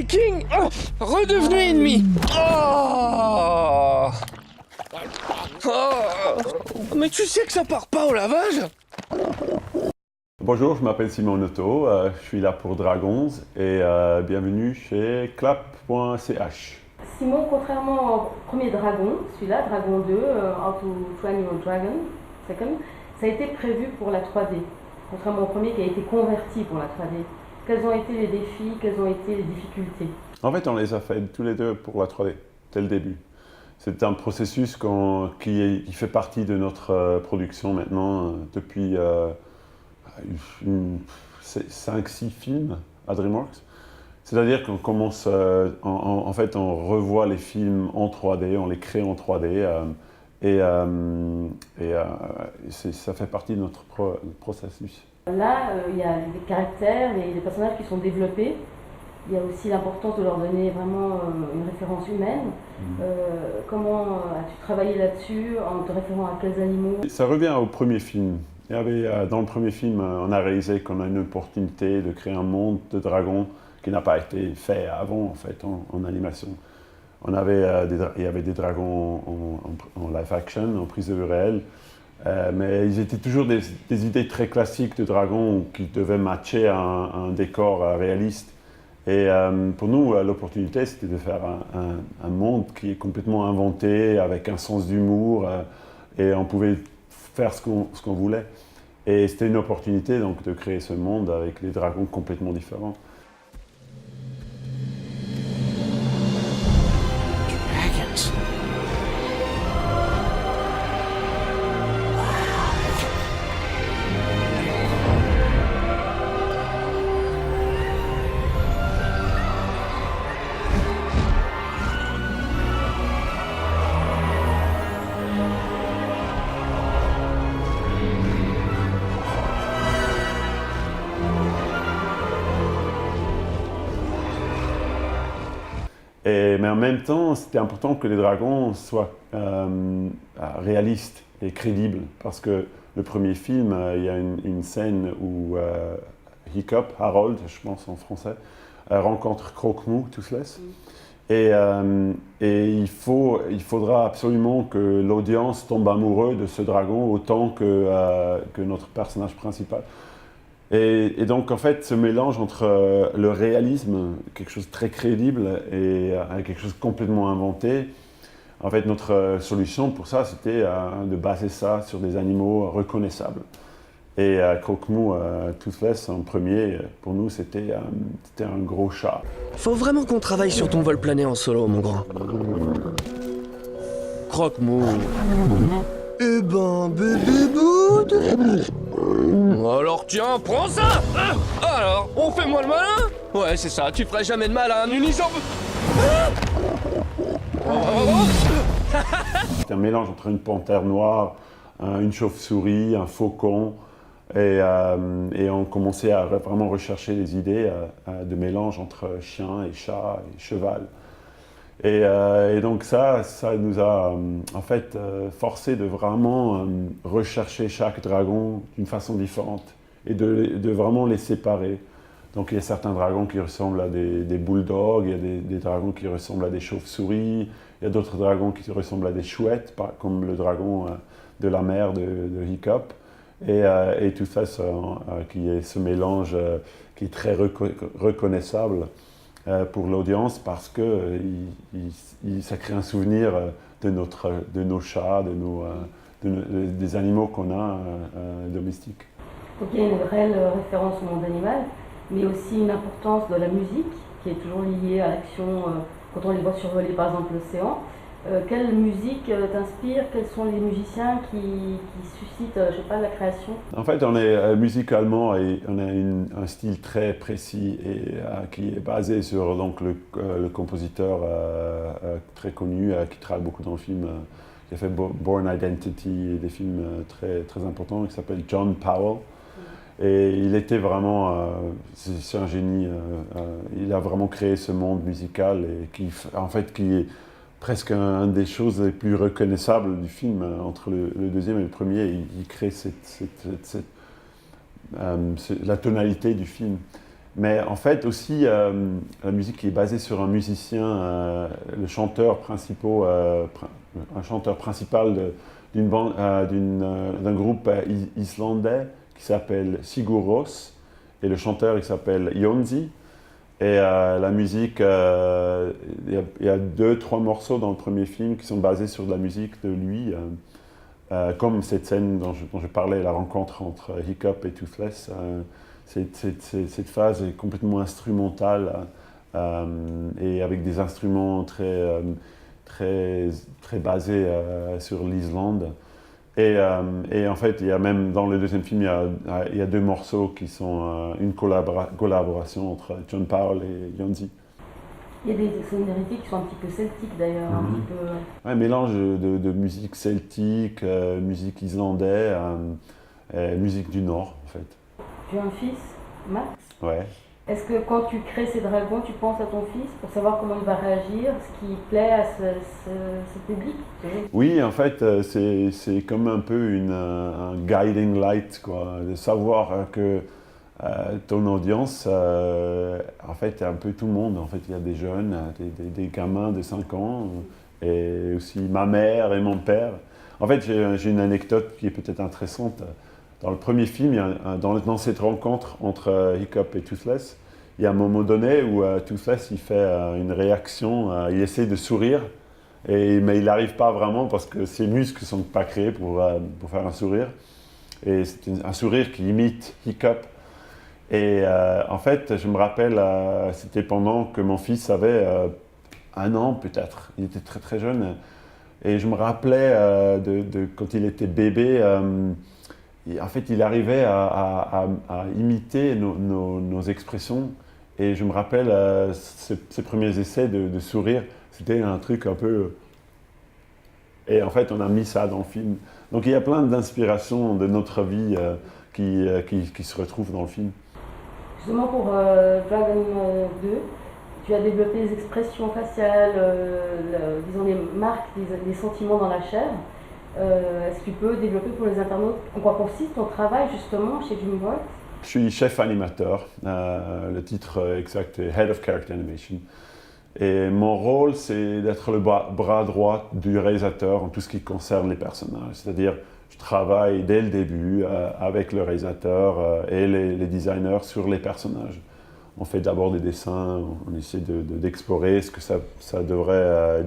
Viking redevenu ennemi. Oh. Oh. Mais tu sais que ça part pas au lavage? Bonjour, je m'appelle Simon Noto, je suis là pour Dragons et bienvenue chez clap.ch. Simon, contrairement au premier Dragon, celui-là, Dragon 2, How to Train Your Dragon, Second, ça a été prévu pour la 3D, contrairement au premier qui a été converti pour la 3D. Quels ont été les défis, quelles ont été les difficultés? En fait, on les a fait tous les deux pour la 3D, dès le début. C'est un processus qui fait partie de notre production maintenant depuis 5-6 films à DreamWorks. C'est-à-dire qu'on commence, en fait, on revoit les films en 3D, on les crée en 3D, ça fait partie de notre processus. Là, il y a des caractères, des personnages qui sont développés. Il y a aussi l'importance de leur donner vraiment une référence humaine. Comment as-tu travaillé là-dessus en te référant à quels animaux? Ça revient au premier film. Il y avait, dans le premier film, on a réalisé qu'on a une opportunité de créer un monde de dragons qui n'a pas été fait avant, en fait, en animation. Il y avait des dragons en live action, en prise de vue réelle, mais ils étaient toujours des idées très classiques de dragons qui devaient matcher un décor réaliste. Et pour nous, l'opportunité, c'était de faire un monde qui est complètement inventé, avec un sens d'humour, et on pouvait faire ce qu'on voulait. Et c'était une opportunité donc, de créer ce monde avec des dragons complètement différents. Dragons. Mais en même temps, c'était important que les dragons soient réalistes et crédibles. Parce que le premier film, il y a une scène où Hiccup, Harold, je pense en français, rencontre Croque-Mou, Toothless. Et il faudra absolument que l'audience tombe amoureux de ce dragon autant que notre personnage principal. Et donc, en fait, ce mélange entre le réalisme, quelque chose de très crédible, et quelque chose de complètement inventé, en fait, notre solution pour ça, c'était de baser ça sur des animaux reconnaissables. Et Croque-Mou, Toothless, en premier, pour nous, c'était un gros chat. Faut vraiment qu'on travaille sur ton vol plané en solo, mon grand. Croque-mou. Eh ben, bébé boud. Alors tiens, prends ça. Alors, on fait moi le malin? Ouais, c'est ça, tu ferais jamais de mal à un unijambe. C'était un mélange entre une panthère noire, une chauve-souris, un faucon, et on commençait à vraiment rechercher des idées de mélange entre chien et chat et cheval. Et donc ça nous a en fait forcé de vraiment rechercher chaque dragon d'une façon différente et de vraiment les séparer. Donc il y a certains dragons qui ressemblent à des bulldogs, il y a des dragons qui ressemblent à des chauves-souris, il y a d'autres dragons qui ressemblent à des chouettes, comme le dragon de la mer de Hiccup. Et tout ça, qui est ce mélange qui est très reconnaissable pour l'audience parce que ça crée un souvenir de nos chats, des animaux qu'on a domestiques. Donc il y a une réelle référence au monde animal, mais aussi une importance de la musique qui est toujours liée à l'action quand on les voit survoler par exemple l'océan. Quelle musique t'inspire? Quels sont les musiciens qui suscitent, je sais pas, la création? En fait, on est musicalement et on a un style très précis et qui est basé sur donc le compositeur très connu qui travaille beaucoup dans le film, qui a fait Born Identity et des films très très importants, qui s'appelle John Powell. Et il était vraiment, c'est un génie. Il a vraiment créé ce monde musical et qui est presque une des choses les plus reconnaissables du film. Entre le deuxième et le premier, il crée la tonalité du film. Mais en fait aussi, la musique qui est basée sur un musicien, le chanteur un chanteur principal d'un groupe islandais qui s'appelle Sigur Rós, et le chanteur il s'appelle Jónsi. Et la musique, il y a 2-3 morceaux dans le premier film qui sont basés sur de la musique de lui, comme cette scène dont je parlais, la rencontre entre Hiccup et Toothless. Cette phase est complètement instrumentale et avec des instruments très basés sur l'Islande. Et en fait, il y a même dans le deuxième film, il y a 2 morceaux qui sont une collaboration entre John Powell et Jónsi. Il y a des sonorités qui sont un petit peu celtiques d'ailleurs, un petit peu... Un mélange de musique celtique, musique islandaise, musique du Nord en fait. Tu as un fils, Max. Ouais. Est-ce que quand tu crées ces dragons, tu penses à ton fils pour savoir comment il va réagir, ce qui plaît à ce public? Oui, en fait, c'est comme un peu un guiding light, quoi, de savoir que ton audience, en fait, est un peu tout le monde. En fait, il y a des jeunes, des gamins de 5 ans, et aussi ma mère et mon père. En fait, j'ai une anecdote qui est peut-être intéressante. Dans le premier film, dans cette rencontre entre Hiccup et Toothless, il y a un moment donné où Toothless il fait une réaction, il essaie de sourire, mais il n'arrive pas vraiment parce que ses muscles ne sont pas créés pour faire un sourire. Et c'est un sourire qui imite Hiccup. Et en fait, je me rappelle, c'était pendant que mon fils avait 1 an peut-être, il était très très jeune. Et je me rappelais quand il était bébé, en fait, il arrivait à imiter nos expressions. Et je me rappelle ses premiers essais de sourire, c'était un truc un peu... Et en fait, on a mis ça dans le film. Donc il y a plein d'inspirations de notre vie qui se retrouvent dans le film. Justement pour Dragon 2, tu as développé les expressions faciales, disons les marques, les sentiments dans la chair. Est-ce que tu peux développer pour les internautes en quoi consiste ton travail justement chez DreamWorks? Je suis chef animateur, le titre exact est Head of Character Animation. Et mon rôle, c'est d'être le bras droit du réalisateur en tout ce qui concerne les personnages. C'est-à-dire, je travaille dès le début avec le réalisateur et les designers sur les personnages. On fait d'abord des dessins, on essaie d'explorer ce que ça devrait,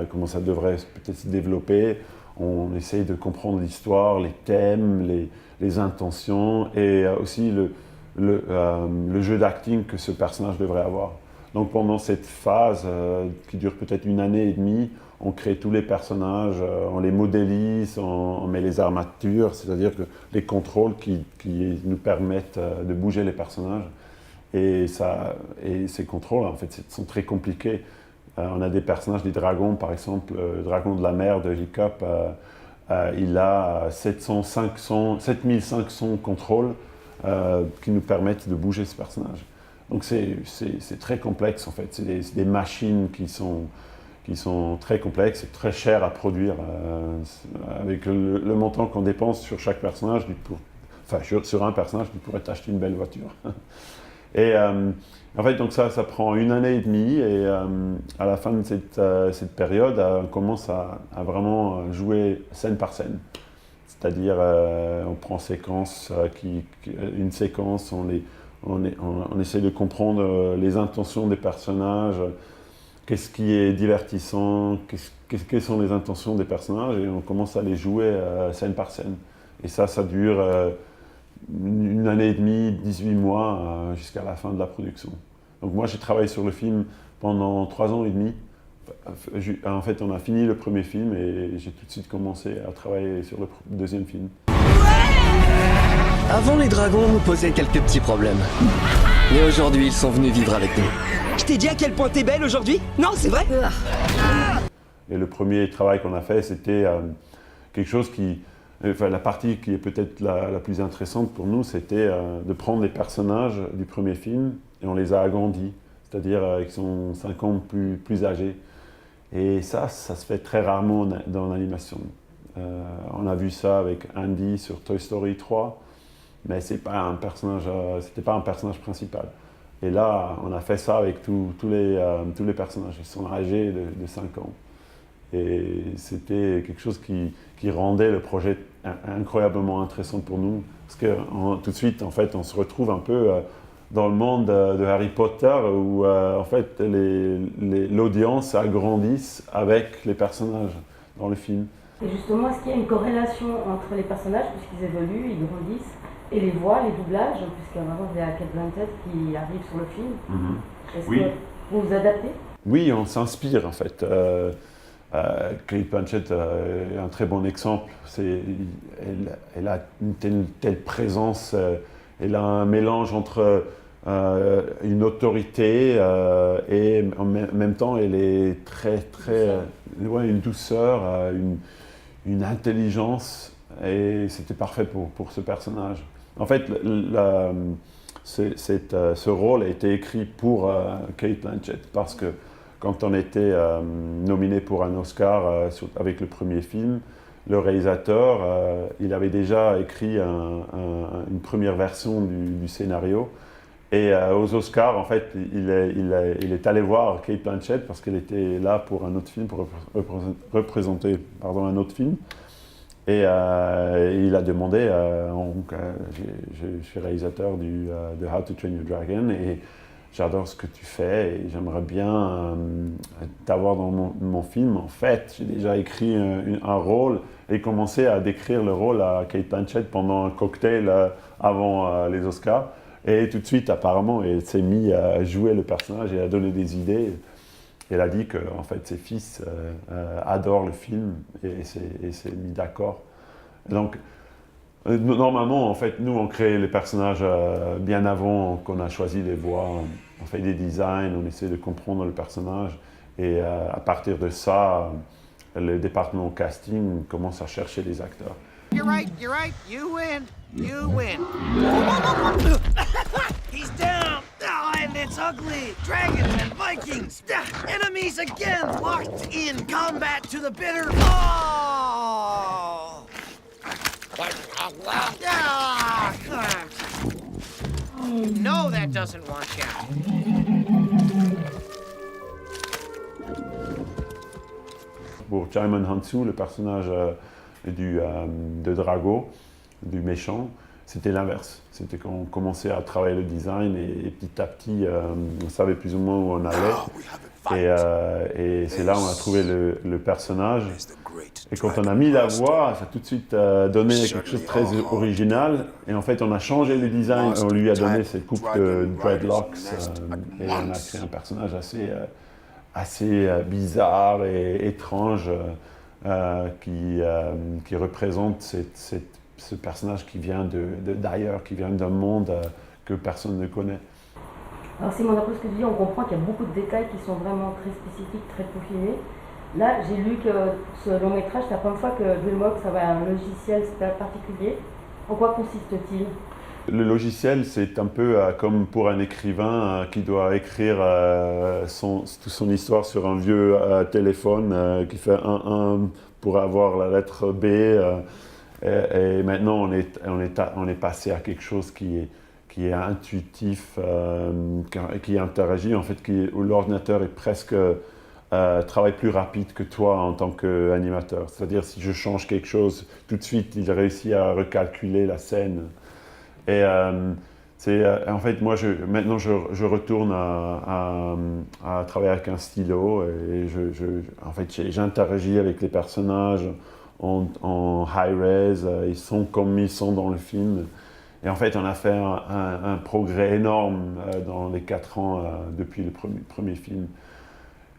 comment ça devrait peut-être se développer. On essaie de comprendre l'histoire, les thèmes, les intentions et aussi le jeu d'acting que ce personnage devrait avoir. Donc pendant cette phase qui dure peut-être 1 année et demie, on crée tous les personnages, on les modélise, on met les armatures, c'est-à-dire que les contrôles qui nous permettent de bouger les personnages. Et ces contrôles, en fait, sont très compliqués. On a des personnages, des dragons, par exemple, le dragon de la mer de Hiccup, il a 7500 contrôles qui nous permettent de bouger ce personnage. Donc c'est très complexe en fait, c'est des machines qui sont très complexes et très chères à produire. Avec le montant qu'on dépense sur chaque personnage, sur un personnage, tu pourrais t'acheter une belle voiture. Et en fait, donc ça prend 1 année et demie et à la fin de cette période, on commence à vraiment jouer scène par scène. C'est-à-dire, on prend une séquence, on essaie de comprendre les intentions des personnages, qu'est-ce qui est divertissant, quelles sont les intentions des personnages, et on commence à les jouer scène par scène. Et ça dure 1 année et demie, 18 mois, jusqu'à la fin de la production. Donc moi, j'ai travaillé sur le film pendant 3 ans et demi. En fait, on a fini le premier film et j'ai tout de suite commencé à travailler sur le deuxième film. Avant, les dragons nous posaient quelques petits problèmes. Mais aujourd'hui, ils sont venus vivre avec nous. Je t'ai dit à quel point t'es belle aujourd'hui? Non, c'est vrai? Et le premier travail qu'on a fait, c'était quelque chose la partie qui est peut-être la plus intéressante pour nous, c'était de prendre les personnages du premier film et on les a agrandis. C'est-à-dire qu'ils sont 5 ans plus âgés. Et ça se fait très rarement dans l'animation. On a vu ça avec Andy sur Toy Story 3, mais c'était pas un personnage principal. Et là, on a fait ça avec tous les personnages. Ils sont âgés de 5 ans. Et c'était quelque chose qui rendait le projet incroyablement intéressant pour nous. Parce que tout de suite, en fait, on se retrouve un peu dans le monde de Harry Potter où, en fait, l'audience agrandisse avec les personnages dans le film. Et justement, est-ce qu'il y a une corrélation entre les personnages, puisqu'ils évoluent, ils grandissent, et les voix, les doublages, puisque maintenant il y a Cate Blanchett qui arrive sur le film. Est-ce Oui. que vous vous adaptez? Oui, on s'inspire en fait. Cate Blanchett est un très bon exemple. Elle a une telle présence, elle a un mélange entre une autorité et en même temps elle est une douceur, une intelligence, et c'était parfait pour ce personnage. En fait, ce rôle a été écrit pour Cate Blanchett parce que quand on était nominé pour un Oscar avec le premier film, le réalisateur, il avait déjà écrit une première version du scénario. Et aux Oscars, en fait, il est allé voir Cate Blanchett parce qu'elle était là pour un autre film, pour représenter un autre film. Et il a demandé, je suis réalisateur de How to Train Your Dragon et j'adore ce que tu fais et j'aimerais bien t'avoir dans mon film. En fait, j'ai déjà écrit un rôle et commencé à décrire le rôle à Cate Blanchett pendant un cocktail avant les Oscars. Et tout de suite, apparemment, elle s'est mise à jouer le personnage et à donner des idées. Elle a dit que en fait, ses fils adorent le film et s'est mis d'accord. Donc, normalement, en fait, nous, on crée les personnages bien avant qu'on a choisi les voix. On fait des designs, on essaie de comprendre le personnage. Et à partir de ça, le département casting commence à chercher des acteurs. You're right, you win. He's down! Oh, and it's ugly! Dragons and Vikings! Enemies again! Locked in combat to the bitter... Oh! No, that doesn't work out. Pour Djimon Hounsou, le personnage de Drago, du méchant, c'était l'inverse. C'était quand on commençait à travailler le design et petit à petit, on savait plus ou moins où on allait. Et c'est là où on a trouvé le personnage. Et quand on a mis la voix, ça a tout de suite donné quelque chose de très original. Et en fait, on a changé le design. On lui a donné cette coupe de dreadlocks et on a créé un personnage assez bizarre et étrange qui représente ce personnage qui vient d'ailleurs, qui vient d'un monde que personne ne connaît. Alors Simon, d'après ce que tu dis, on comprend qu'il y a beaucoup de détails qui sont vraiment très spécifiques, très peaufinés. Là, j'ai lu que ce long métrage, c'est la première fois que DreamWorks avait un logiciel particulier. En quoi consiste-t-il ? Le logiciel, c'est un peu comme pour un écrivain qui doit écrire toute son histoire sur un vieux téléphone qui fait 1 pour avoir la lettre B. Et maintenant, on est passé à quelque chose qui est intuitif, qui interagit, en fait, où l'ordinateur est presque travaille plus rapide que toi en tant qu'animateur. C'est-à-dire, si je change quelque chose, tout de suite, il réussit à recalculer la scène. Et en fait, moi, maintenant, je retourne à travailler avec un stylo et en fait, j'interagis avec les personnages en high-res, ils sont comme ils sont dans le film. Et en fait, on a fait un progrès énorme dans les 4 ans depuis le premier film.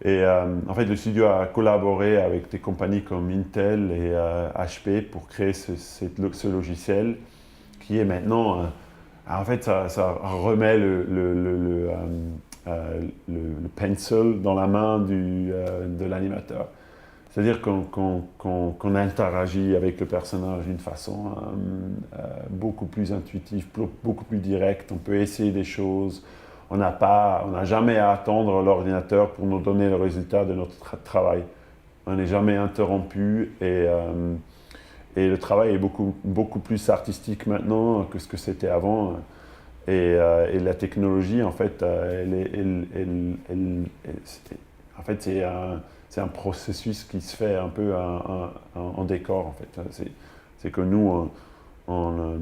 Et en fait, le studio a collaboré avec des compagnies comme Intel et HP pour créer ce logiciel qui est maintenant... en fait, ça remet le pencil dans la main de l'animateur. C'est-à-dire qu'on interagit avec le personnage d'une façon beaucoup plus intuitive, beaucoup plus directe. On peut essayer des choses. On n'a jamais à attendre l'ordinateur pour nous donner le résultat de notre travail. On n'est jamais interrompu et le travail est beaucoup plus artistique maintenant que ce que c'était avant. Et la technologie, en fait, c'est un processus qui se fait un peu en décor, en fait. C'est que nous, on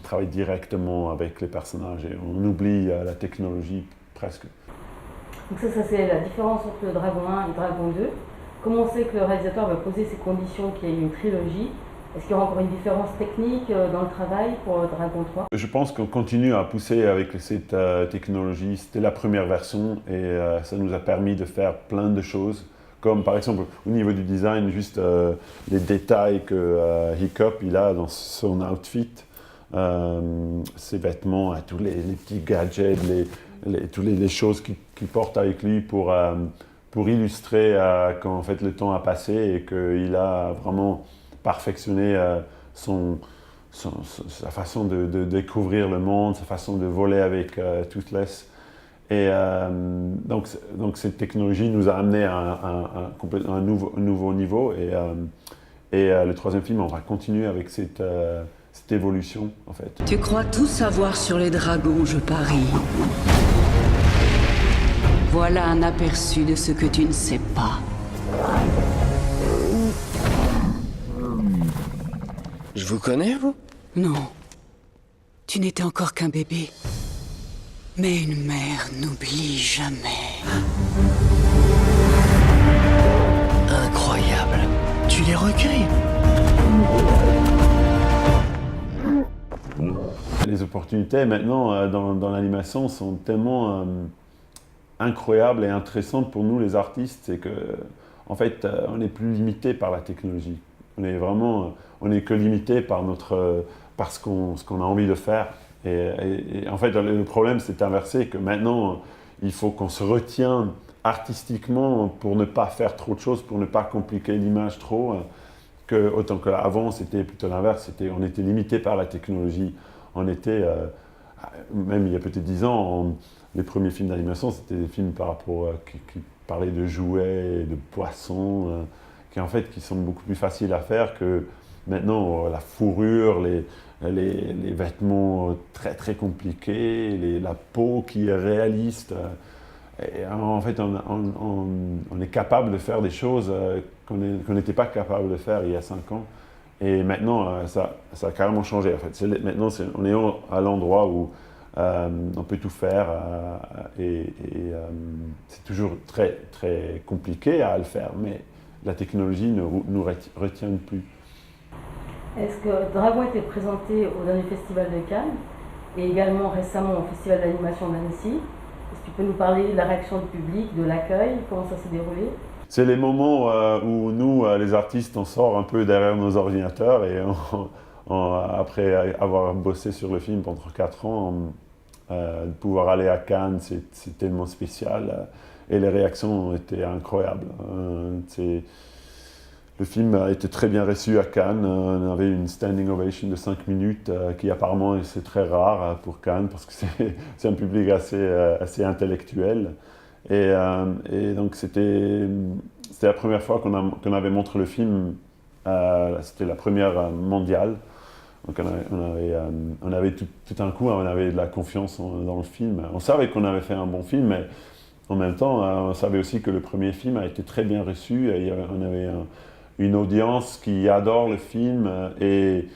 travaille directement avec les personnages et on oublie la technologie presque. Donc ça c'est la différence entre le Dragon 1 et Dragon 2. Comment on sait que le réalisateur va poser ces conditions qu'il y ait une trilogie? Est-ce qu'il y aura encore une différence technique dans le travail pour le Dragon 3? Je pense qu'on continue à pousser avec cette technologie. C'était la première version et ça nous a permis de faire plein de choses. Comme par exemple au niveau du design, juste les détails que Hiccup il a dans son outfit, ses vêtements, tous les petits gadgets, toutes les choses qu'il porte avec lui pour illustrer quand en fait, le temps a passé et qu'il a vraiment perfectionné sa façon de découvrir le monde, sa façon de voler avec Toothless. Et donc cette technologie nous a amené à un nouveau niveau. Et le troisième film, on va continuer avec cette évolution, en fait. Tu crois tout savoir sur les dragons, je parie. Voilà un aperçu de ce que tu ne sais pas. Je vous connais, vous? Non. Tu n'étais encore qu'un bébé. Mais une mère n'oublie jamais. Incroyable. Tu les recueilles? Les opportunités maintenant dans l'animation sont tellement incroyables et intéressantes pour nous les artistes, c'est que en fait on n'est plus limité par la technologie. On est que limité par ce qu'on a envie de faire. Et en fait le problème c'est inversé, que maintenant il faut qu'on se retienne artistiquement pour ne pas faire trop de choses, pour ne pas compliquer l'image trop. Autant qu'avant c'était plutôt l'inverse, on était limité par la technologie. On était, même il y a peut-être 10 ans, les premiers films d'animation, c'était des films qui parlaient de jouets, de poissons, qui sont beaucoup plus faciles à faire que maintenant la fourrure, les vêtements très très compliqués, la peau qui est réaliste. Et en fait, on est capable de faire des choses qu'on n'était pas capable de faire il y a 5 ans. Et maintenant, ça a carrément changé. En fait. Maintenant, on est à l'endroit où on peut tout faire et c'est toujours très, très compliqué à le faire, mais la technologie ne nous retient plus. Est-ce que Dragon a été présenté au dernier festival de Cannes et également récemment au festival d'animation d'Annecy? Est-ce que tu peux nous parler de la réaction du public, de l'accueil, comment ça s'est déroulé? C'est les moments où nous, les artistes, on sort un peu derrière nos ordinateurs et après avoir bossé sur le film pendant 4 ans, de pouvoir aller à Cannes, c'est tellement spécial et les réactions ont été incroyables. Le film a été très bien reçu à Cannes. On avait une standing ovation de 5 minutes qui apparemment c'est très rare pour Cannes parce que c'est un public assez intellectuel. Et donc c'était la première fois qu'on avait montré le film, c'était la première mondiale. Donc on avait tout un coup, on avait de la confiance dans le film. On savait qu'on avait fait un bon film, mais en même temps, on savait aussi que le premier film a été très bien reçu. On avait une audience qui adore le film et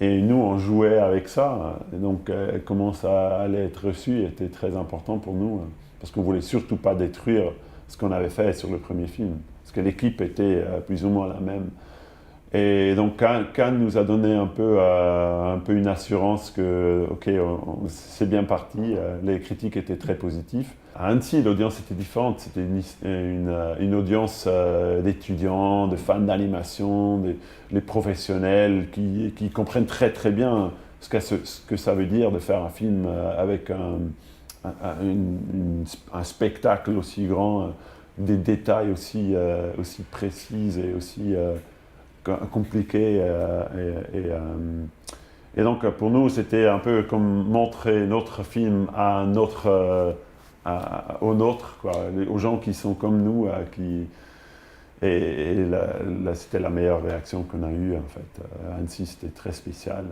nous, on jouait avec ça. Et donc, comment ça allait être reçu était très important pour nous, parce qu'on ne voulait surtout pas détruire ce qu'on avait fait sur le premier film, parce que l'équipe était plus ou moins la même. Et donc, Cannes nous a donné un peu une assurance que, ok, c'est bien parti, les critiques étaient très positives. À Annecy, l'audience était différente, c'était une audience d'étudiants, de fans d'animation, les professionnels qui comprennent très très bien ce que ça veut dire de faire un film avec un spectacle aussi grand, des détails aussi précis et aussi compliqués. Et donc pour nous, c'était un peu comme montrer notre film à aux nôtres, quoi, aux gens qui sont comme nous. Et là, c'était la meilleure réaction qu'on a eue, en fait. À Annecy, c'était très spécial.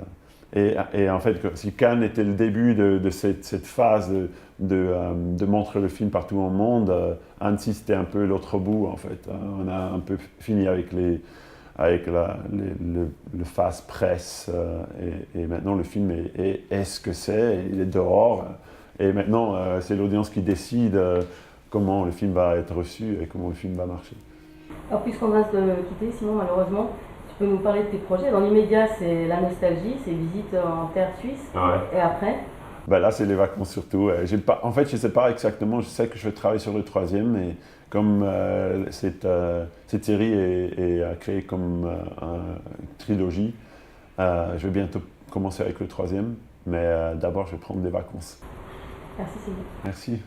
Et en fait, si Cannes était le début de cette phase de montrer le film partout au monde, Annecy c'était un peu l'autre bout en fait. On a un peu fini avec le phase presse et maintenant le film est ce que c'est, il est dehors et maintenant c'est l'audience qui décide comment le film va être reçu et comment le film va marcher. Alors puisqu'on va se quitter, Simon, malheureusement, tu peux nous parler de tes projets. Dans l'immédiat, c'est la nostalgie, c'est visite en terre suisse. Ouais. Et après? Ben là, c'est les vacances surtout. En fait, je ne sais pas exactement. Je sais que je vais travailler sur le troisième, mais comme cette série est créée comme une trilogie, je vais bientôt commencer avec le troisième. Mais d'abord, je vais prendre des vacances. Merci, Simon. Merci.